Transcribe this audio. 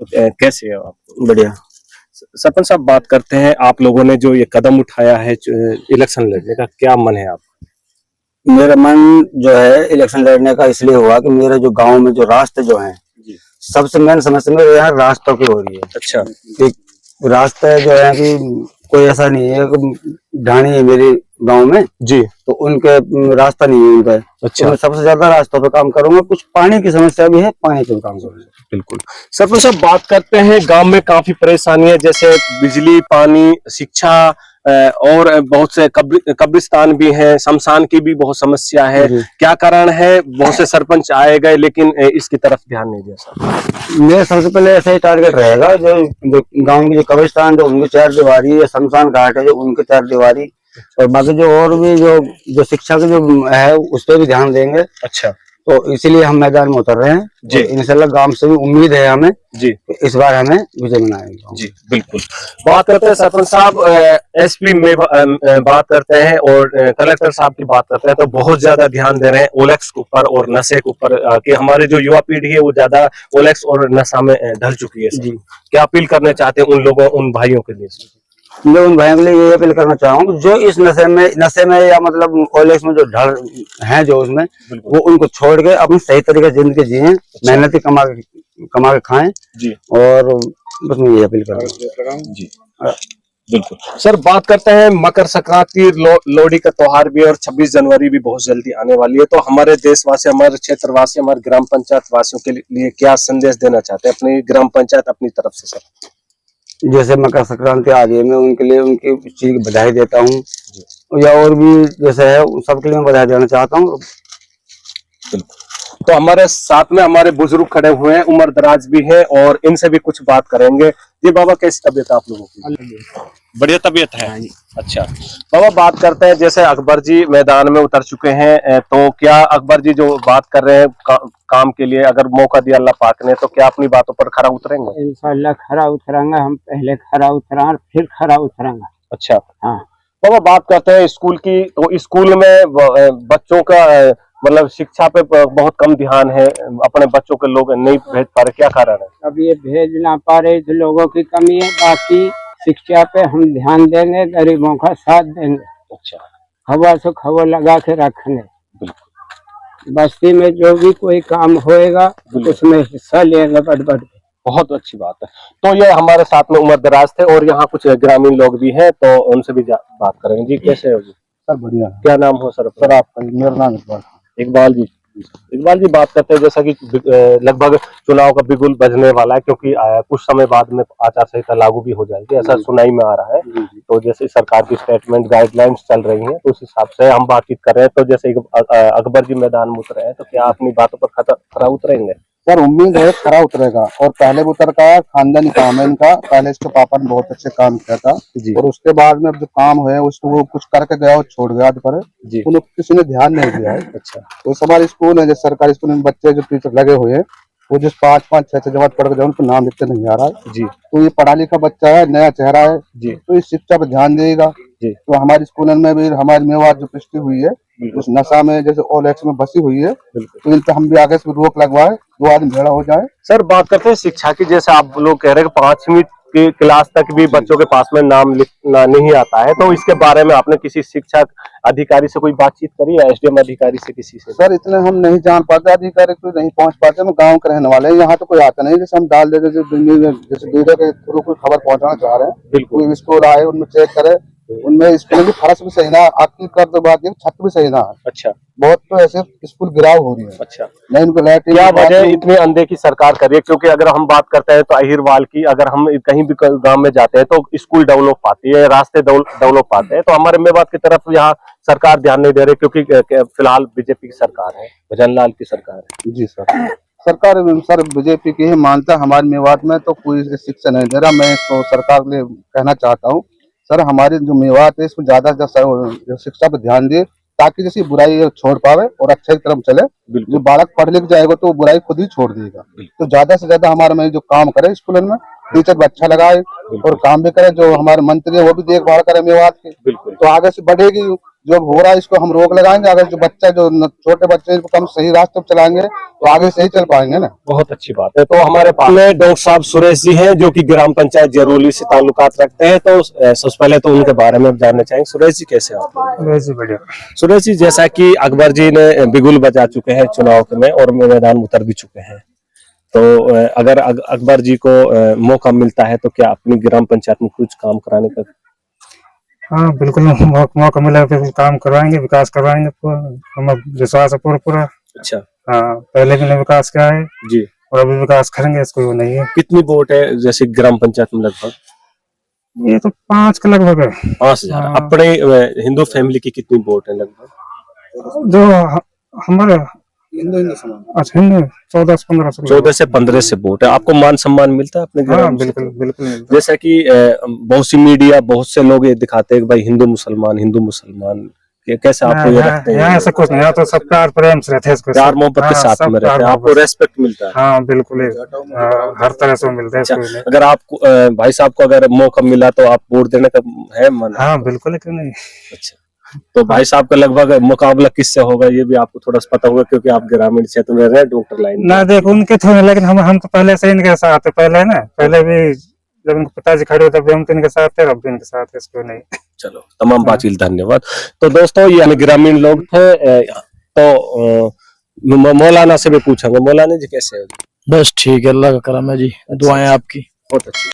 कैसे है आप? बढ़िया। सरपंच साहब, बात करते हैं, आप लोगों ने जो ये कदम उठाया है इलेक्शन लड़ने का, क्या मन है आप? मेरा मन जो है इलेक्शन लड़ने का इसलिए हुआ कि मेरे जो गांव में जो रास्ते जो हैं, सबसे मेन समस्या मेरे यहाँ रास्तों की हो रही है। अच्छा। कि रास्ते जो है कि कोई ऐसा नहीं है कि ढाणी है मेरे गांव में जी। तो उनके रास्ता नहीं है उनका। अच्छा। तो मैं सबसे ज्यादा रास्तों पे काम करूंगा। कुछ पानी की समस्या भी है, पानी पे काम करूंगा। बिल्कुल। सरपंच साहब, बात करते हैं, गांव में काफी परेशानी है, जैसे बिजली, पानी, शिक्षा और बहुत से कब्रिस्तान भी हैं, शमशान की भी बहुत समस्या है। क्या कारण है? बहुत से सरपंच आए गए लेकिन इसकी तरफ ध्यान नहीं दिया सर। मेरा सबसे पहले ऐसा ही टारगेट रहेगा, जो गांव की जो कब्रिस्तान जो उनकी 4 दीवारी, या शमशान घाट है जो उनकी 4 दीवारी, और बाकी जो और भी जो शिक्षा की जो है उस पर भी ध्यान देंगे। अच्छा। तो इसीलिए हम मैदान में उतर रहे हैं जी। इंशाल्लाह गांव से भी उम्मीद है हमें जी, इस बार हमें विजय मनाएंगे जी। बिल्कुल। बात करते हैं सरपंच साहब, एसपी में बात करते हैं और कलेक्टर साहब की बात करते हैं, तो बहुत ज्यादा ध्यान दे रहे हैं ओलेक्स के ऊपर और नशे के ऊपर, कि हमारे जो युवा पीढ़ी है वो ज्यादा ओलेक्स और नशा में ढल चुकी है जी। क्या अपील करना चाहते हैं उन लोगों, उन भाइयों के लिए? मैं उन भाइयों के लिए ये अपील करना चाहूंगा, जो इस नशे में या मतलब ओलेक्स में जो ढल है जो उसमें, वो उनको छोड़ के अपनी सही तरीके से जिंदगी जिए, मेहनती कमा के खाएं जी। और बस मैं ये अपील कर रहा हूँ जी। बिल्कुल। सर, बात करते हैं मकर संक्रांति, लोहड़ी का त्योहार भी और 26 जनवरी भी बहुत जल्दी आने वाली है, तो हमारे देशवासी, हमारे क्षेत्रवासी, हमारे ग्राम पंचायत वासियों के लिए क्या संदेश देना चाहते हैं अपनी ग्राम पंचायत अपनी तरफ से? सर, जैसे मकर संक्रांति आ गई है, मैं उनके लिए उनकी चीज की बधाई देता हूँ, या और भी जैसे है सबके लिए मैं बधाई देना चाहता हूँ। तो हमारे साथ में हमारे बुजुर्ग खड़े हुए हैं, उम्र दराज भी है, और इनसे भी कुछ बात करेंगे। जी बाबा, कैसी तबीयत है आप लोगों की? बढ़िया तबीयत है। अच्छा बाबा, बात करते हैं, जैसे अकबर जी मैदान में उतर चुके हैं, तो क्या अकबर जी जो बात कर रहे हैं काम के लिए, अगर मौका दिया अल्लाह पाक ने, तो क्या अपनी बातों पर खरा उतरेंगे? इंशाल्लाह खरा उतरेंगे। हम पहले खरा उतरा फिर खरा उतरेंगे। अच्छा। हाँ बाबा, बात करते हैं स्कूल की, तो स्कूल में बच्चों का मतलब शिक्षा पे बहुत कम ध्यान है, अपने बच्चों के लोग नहीं भेज पा रहे, क्या कारण है? अब ये भेज ना पा रहे तो लोगों की कमी है, बाकी शिक्षा पे हम ध्यान देंगे, गरीबों का साथ देंगे। अच्छा। हवा से खबर लगा के रखेंगे। बस्ती में जो भी कोई काम होएगा उसमें हिस्सा लेंगे बढ़ बढ़ के। बहुत अच्छी बात है। तो ये हमारे साथ में उम्र दराज थे और यहाँ कुछ ग्रामीण लोग भी हैं, तो उनसे भी बात करेंगे। जी, कैसे हो जी? सर बढ़िया। क्या नाम हो सर? सर आपका? मेरा नाम इकबाल जी। इकबाल जी, बात करते हैं, जैसा कि लगभग चुनाव का बिगुल बजने वाला है, क्योंकि कुछ समय बाद में आचार संहिता लागू भी हो जाएगी, ऐसा सुनाई में आ रहा है। तो जैसे सरकार की स्टेटमेंट गाइडलाइंस चल रही हैं, तो उस हिसाब से हम बातचीत कर रहे हैं। तो जैसे अकबर जी मैदान में उतरे हैं, तो क्या अपनी बातों पर खरा उतरेंगे? सर उम्मीद है खरा उतरेगा, और पहले भी उतर का खानदानी काम है इनका। पहले इसके पापा ने बहुत अच्छे काम किया था और उसके बाद में अब जो काम है उसको वो कुछ करके गया और छोड़ गया पर उन्हें किसी ने ध्यान नहीं दिया है। अच्छा। तो हमारे स्कूल है, जैसे सरकारी स्कूल में बच्चे जो टीचर लगे हुए हैं, वो जिस 5-5, 6-6 जमात पढ़ के जाए उनको नाम लिखते नहीं आ रहा है जी। तो ये पढ़ा लिखा बच्चा है, नया चेहरा है जी, तो इस शिक्षा पर ध्यान देगा जी। तो हमारे स्कूल में भी हमारी मेवात जो पुष्टि हुई है उस नशा में, जैसे ओलेक्स में बसी हुई है, तो इन पे हम भी आगे से रोक लगवाए, 2 आदमी भेड़ा हो जाए। सर, बात करते हैं शिक्षा की, जैसे आप लोग कह रहे हैं 5वीं की क्लास तक भी बच्चों के पास में नाम लिखना नहीं आता है, तो इसके बारे में आपने किसी शिक्षा अधिकारी से कोई बातचीत करी है, एसडीएम अधिकारी से, किसी से? सर इतने हम नहीं जान पाते, अधिकारी तो नहीं पहुंच पाते, हम गाँव के रहने वाले हैं, यहाँ तो कोई आता नहीं। जैसे हम डाल देते, जैसे वीडियो के थ्रू कोई खबर पहुंचाना चाह रहे हैं, बिल्कुल स्कूल आए उनमें चेक करे, उनमें स्कूल की फर्श भी सही ना, आपकी कर दो बात, छत भी सही ना। अच्छा। बहुत तो ऐसे स्कूल गिराव हो रही है। अच्छा। नहीं उनको क्या वजह इतनी अनदेखी सरकार कर रही है? क्योंकि अगर हम बात करते हैं तो अहिरवाल की, अगर हम कहीं भी गांव में जाते हैं तो स्कूल डेवलप पाती है, रास्ते डेवलप पाते हैं, तो हमारे मेवात की तरफ यहाँ सरकार ध्यान नहीं दे रही, क्योंकि फिलहाल बीजेपी की सरकार है, भजनलाल की सरकार है। जी सर, सरकार सर बीजेपी की ही मानता है। हमारे मेवात में तो कोई शिक्षा नहीं दे रहा। मैं इसको सरकार के लिए कहना चाहता हूँ, सर हमारी जो मेवात है इसमें ज्यादा से ज्यादा शिक्षा पर ध्यान दिए, ताकि जैसी बुराई छोड़ पावे और अच्छे की तरफ चले। जो बालक पढ़ लिख जाएगा तो बुराई खुद ही छोड़ देगा। तो ज्यादा से ज्यादा हमारे में जो काम करे स्कूल में, टीचर भी अच्छा लगाए और काम भी करे, जो हमारे मंत्री है वो भी देखभाल करे मेवात की, तो आगे से बढ़ेगी। जो हो रहा है इसको हम रोक लगाएंगे। अगर जो बच्चा जो छोटे बच्चे इनको कम सही रास्ते पर चलाएंगे तो आगे सही चल पाएंगे ना। बहुत अच्छी बात है। तो हमारे पास में डॉक्टर साहब सुरेश जी हैं जो कि ग्राम पंचायत जरोली से ताल्लुकात रखते हैं। तो सबसे पहले तो उनके बारे में जानना चाहेंगे। सुरेश जी कैसे हैं आप? जी बढ़िया। सुरेश जी, जैसा कि अकबर जी ने बिगुल बजा चुके हैं चुनाव में और मैदान में उतर भी चुके हैं, तो अगर अकबर जी को मौका मिलता है तो क्या अपनी ग्राम पंचायत में कुछ काम कराने का? हाँ बिल्कुल, मौका मिला बिल्कुल काम करवाएंगे, विकास करवाएंगे, हम विश्वास है पूरा। अच्छा। हाँ, पहले भी ने विकास किया है जी। और अभी विकास करेंगे, इसको वो नहीं है। कितनी वोट है जैसे ग्राम पंचायत में? लगभग ये तो 5 के लगभग है। 5000। हाँ। अपने हिंदू फैमिली की कितनी वोट है लगभग? जो हमारे अच्छा हिंदू 14 से 15 से 14 से 15 से वोट है। आपको मान सम्मान मिलता है अपने हाँ ग्राम से? बिल्कुल बिल्कुल मिलता जैसा कि बहुत सी मीडिया, बहुत से लोग ये दिखाते हैं कि भाई हिंदू मुसलमान, कैसे है। आपको ये रखते हैं? यहाँ ऐसा कुछ नहीं, यहाँ तो सब प्यार प्रेम से रहते हैं, इसको प्यार मोहब्बत के साथ में रहते हैं, आपको रेस्पेक्ट मिलता है। हाँ बिल्कुल, हर तरह से मिलता है। अच्छा, कोई नहीं। अगर आपको भाई साहब को अगर मौका मिला तो आप वोट देने का है मन? हाँ बिल्कुल, क्यों नहीं। अच्छा, तो भाई साहब का लगभग मुकाबला किससे होगा ये भी आपको थोड़ा सा पता होगा, क्योंकि आप ग्रामीण क्षेत्र में रह रहे हैं, डॉक्टर लाइन में। ना देखो उनके थोड़े, लेकिन हम तो पहले से इनके साथ है। पहले ना, पहले भी जब इनके पिताजी खड़े हुए तब भी हम तो इनके साथ थे, अब भी इनके साथ है, इसको नहीं। चलो, तमाम बातचीत धन्यवाद। तो दोस्तों, ये ग्रामीण लोग थे। तो मौलाना से भी पूछेंगे। मौलाना जी कैसे हैं? बस ठीक है, अल्लाह का करम है जी, दुआएं आपकी। बहुत अच्छी।